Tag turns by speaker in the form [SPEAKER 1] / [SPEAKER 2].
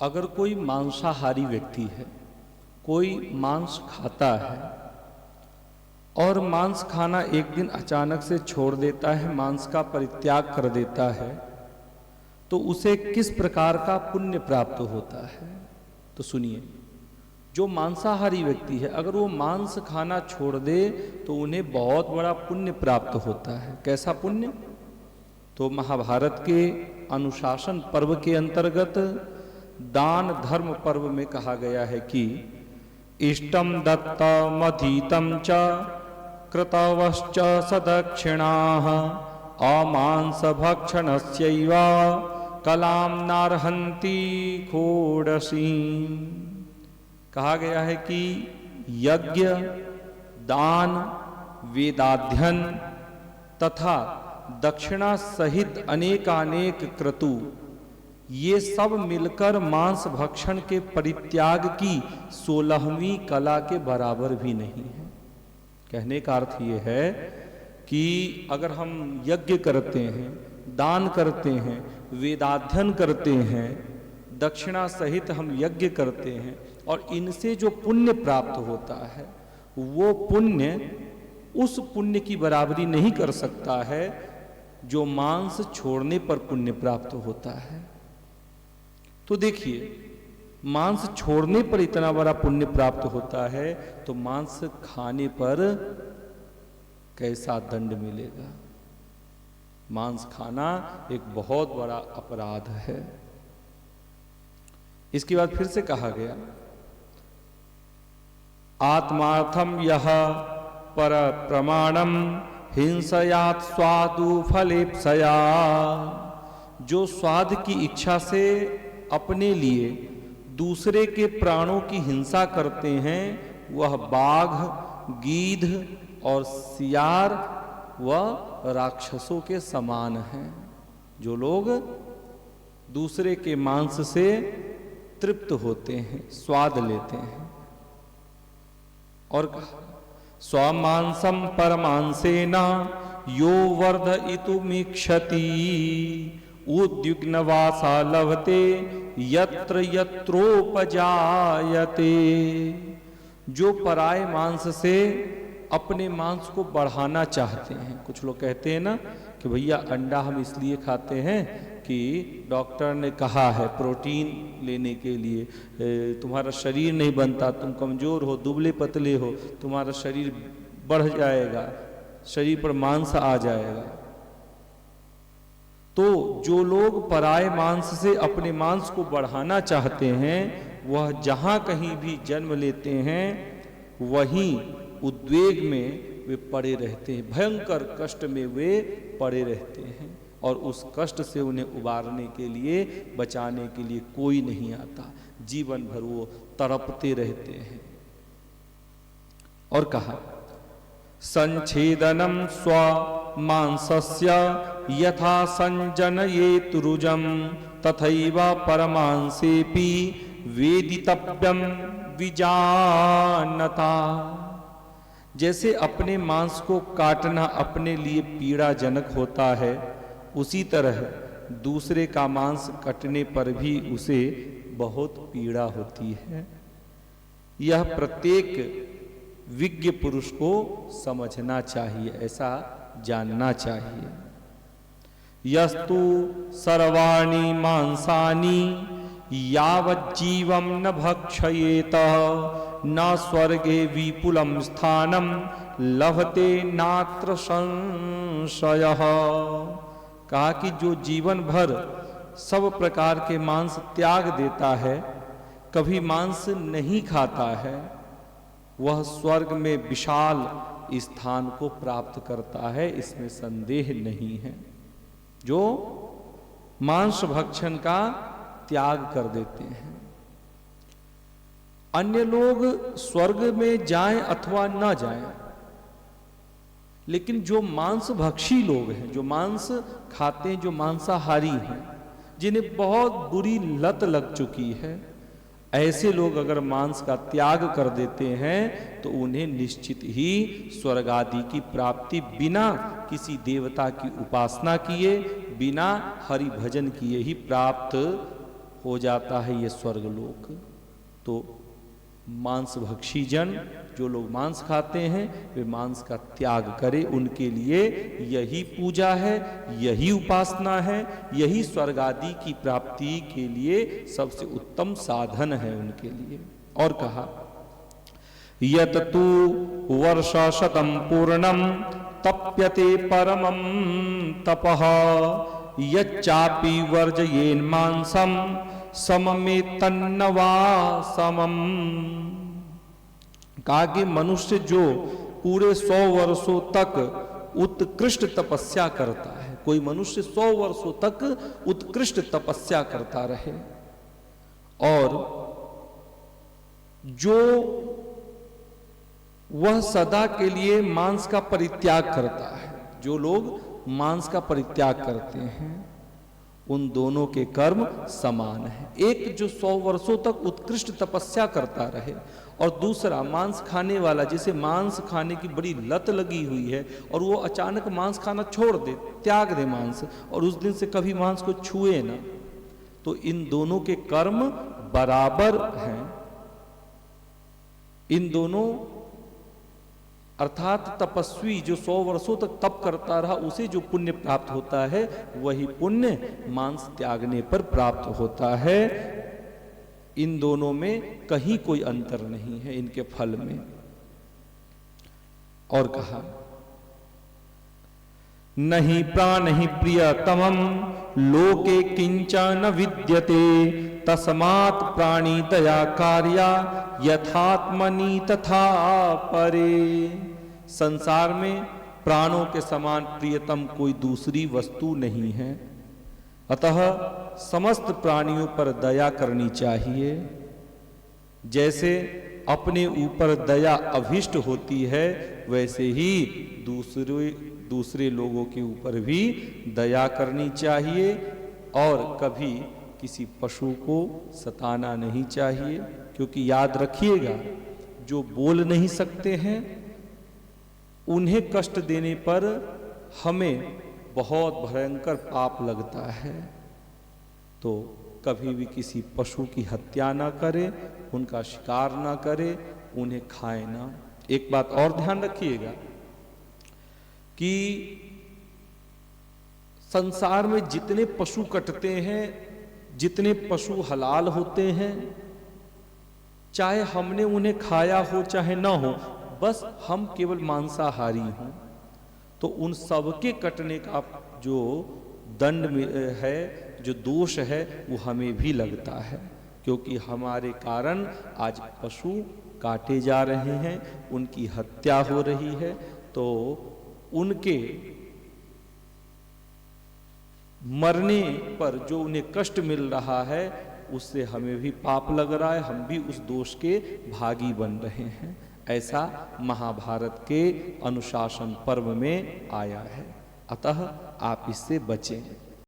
[SPEAKER 1] अगर कोई मांसाहारी व्यक्ति है, कोई मांस खाता है और मांस खाना एक दिन अचानक से छोड़ देता है, मांस का परित्याग कर देता है, तो उसे किस प्रकार का पुण्य प्राप्त होता है? तो सुनिए, जो मांसाहारी व्यक्ति है अगर वो मांस खाना छोड़ दे तो उन्हें बहुत बड़ा पुण्य प्राप्त होता है। कैसा पुण्य? तो महाभारत के अनुशासन पर्व के अंतर्गत दान धर्म पर्व में कहा गया है कि इष्टम दत्तमधीतम च कृतवश्च सदक्षिणाः अमांस भक्षणस्यैव कलाम नार्हन्ति खोडसीम्। कहा गया है कि यज्ञ, दान, वेदाध्ययन तथा दक्षिणा सहित अनेकानेक क्रतु, ये सब मिलकर मांस भक्षण के परित्याग की 16वीं कला के बराबर भी नहीं है। कहने का अर्थ ये है कि अगर हम यज्ञ करते हैं, दान करते हैं, वेदाध्ययन करते हैं, दक्षिणा सहित हम यज्ञ करते हैं और इनसे जो पुण्य प्राप्त होता है वो पुण्य उस पुण्य की बराबरी नहीं कर सकता है जो मांस छोड़ने पर पुण्य प्राप्त होता है। तो देखिए, मांस छोड़ने पर इतना बड़ा पुण्य प्राप्त होता है तो मांस खाने पर कैसा दंड मिलेगा? मांस खाना एक बहुत बड़ा अपराध है। इसके बाद फिर से कहा गया, आत्मार्थम यह पर प्रमाणम हिंसयात स्वादु फलेप्सया। जो स्वाद की इच्छा से अपने लिए दूसरे के प्राणों की हिंसा करते हैं वह बाघ, गीध और सियार व राक्षसों के समान हैं। जो लोग दूसरे के मांस से तृप्त होते हैं, स्वाद लेते हैं। और स्वमांसम परमांसेन यो वर्धयितुमीक्षति उद्युग्नवासा लभते यत्र यत्रोपजायते। जो पराये मांस से अपने मांस को बढ़ाना चाहते हैं। कुछ लोग कहते हैं ना कि भैया अंडा हम इसलिए खाते हैं कि डॉक्टर ने कहा है प्रोटीन लेने के लिए, तुम्हारा शरीर नहीं बनता, तुम कमजोर हो, दुबले पतले हो, तुम्हारा शरीर बढ़ जाएगा, शरीर पर मांस आ जाएगा। तो जो लोग पराये मांस से अपने मांस को बढ़ाना चाहते हैं वह जहां कहीं भी जन्म लेते हैं वहीं उद्वेग में वे पड़े रहते हैं, भयंकर कष्ट में वे पड़े रहते हैं और उस कष्ट से उन्हें उबारने के लिए, बचाने के लिए कोई नहीं आता। जीवन भर वो तड़पते रहते हैं। और कहा, संच्छेदनम स्व मांसस्य यथा संजनयेत रुजम तथैव परमांसेपि वेदितव्यम विजानता। जैसे अपने मांस को काटना अपने लिए पीड़ाजनक होता है, उसी तरह दूसरे का मांस कटने पर भी उसे बहुत पीड़ा होती है। यह प्रत्येक विज्ञ पुरुष को समझना चाहिए, ऐसा जानना चाहिए। यस्तु सर्वाणि मांसानि यावज्जीवं न भक्षयेत न स्वर्गे विपुलम स्थानम लभते नात्र संशयः। कहा कि जो जीवन भर सब प्रकार के मांस त्याग देता है, कभी मांस नहीं खाता है, वह स्वर्ग में विशाल स्थान को प्राप्त करता है, इसमें संदेह नहीं है। जो मांस भक्षण का त्याग कर देते हैं। अन्य लोग स्वर्ग में जाएं अथवा न जाएं, लेकिन जो मांस भक्षी लोग हैं, जो मांस खाते हैं, जो मांसाहारी हैं, जिन्हें बहुत बुरी लत लग चुकी है, ऐसे लोग अगर मांस का त्याग कर देते हैं तो उन्हें निश्चित ही स्वर्ग आदि की प्राप्ति बिना किसी देवता की उपासना किए, बिना हरि भजन किए ही प्राप्त हो जाता है ये स्वर्गलोक। तो मांसभक्षी जन, जो लोग मांस खाते हैं, वे मांस का त्याग करें। उनके लिए यही पूजा है, यही उपासना है, यही स्वर्ग आदि की प्राप्ति के लिए सबसे उत्तम साधन है उनके लिए। और कहा यत तु वर्षशतम पूर्णम तप्यते परमं तपः यच्चापि वर्जयेन मांसम सममे तन्नवा समम। कहा कि मनुष्य जो पूरे 100 वर्षों तक उत्कृष्ट तपस्या करता है, कोई मनुष्य 100 वर्षों तक उत्कृष्ट तपस्या करता रहे, और जो वह सदा के लिए मांस का परित्याग करता है, जो लोग मांस का परित्याग करते हैं, उन दोनों के कर्म समान है। एक जो 100 वर्षों तक उत्कृष्ट तपस्या करता रहे, और दूसरा मांस खाने वाला, जिसे मांस खाने की बड़ी लत लगी हुई है और वो अचानक मांस खाना छोड़ दे, त्याग दे मांस, और उस दिन से कभी मांस को छुए ना, तो इन दोनों के कर्म बराबर हैं। इन दोनों अर्थात तपस्वी जो 100 वर्षों तक तप करता रहा, उसे जो पुण्य प्राप्त होता है, वही पुण्य मांस त्यागने पर प्राप्त होता है। इन दोनों में कहीं कोई अंतर नहीं है इनके फल में। और कहा नहीं प्राण ही प्रियतमम लोके किंचन विद्यते तस्मात् प्राणी दया कार्या यथात्मनि तथा परे। संसार में प्राणों के समान प्रियतम कोई दूसरी वस्तु नहीं है, अतः समस्त प्राणियों पर दया करनी चाहिए। जैसे अपने ऊपर दया अभिष्ट होती है, वैसे ही दूसरे लोगों के ऊपर भी दया करनी चाहिए, और कभी किसी पशु को सताना नहीं चाहिए। क्योंकि याद रखिएगा, जो बोल नहीं सकते हैं उन्हें कष्ट देने पर हमें बहुत भयंकर पाप लगता है। तो कभी भी किसी पशु की हत्या ना करे, उनका शिकार ना करे, उन्हें खाए ना। एक बात और ध्यान रखिएगा कि संसार में जितने पशु कटते हैं, जितने पशु हलाल होते हैं, चाहे हमने उन्हें खाया हो चाहे ना हो, बस हम केवल मांसाहारी हों, तो उन सबके कटने का जो दंड है, जो दोष है, वो हमें भी लगता है। क्योंकि हमारे कारण आज पशु काटे जा रहे हैं, उनकी हत्या हो रही है, तो उनके मरने पर जो उन्हें कष्ट मिल रहा है, उससे हमें भी पाप लग रहा है, हम भी उस दोष के भागी बन रहे हैं। ऐसा महाभारत के अनुशासन पर्व में आया है। अतः आप इससे बचें।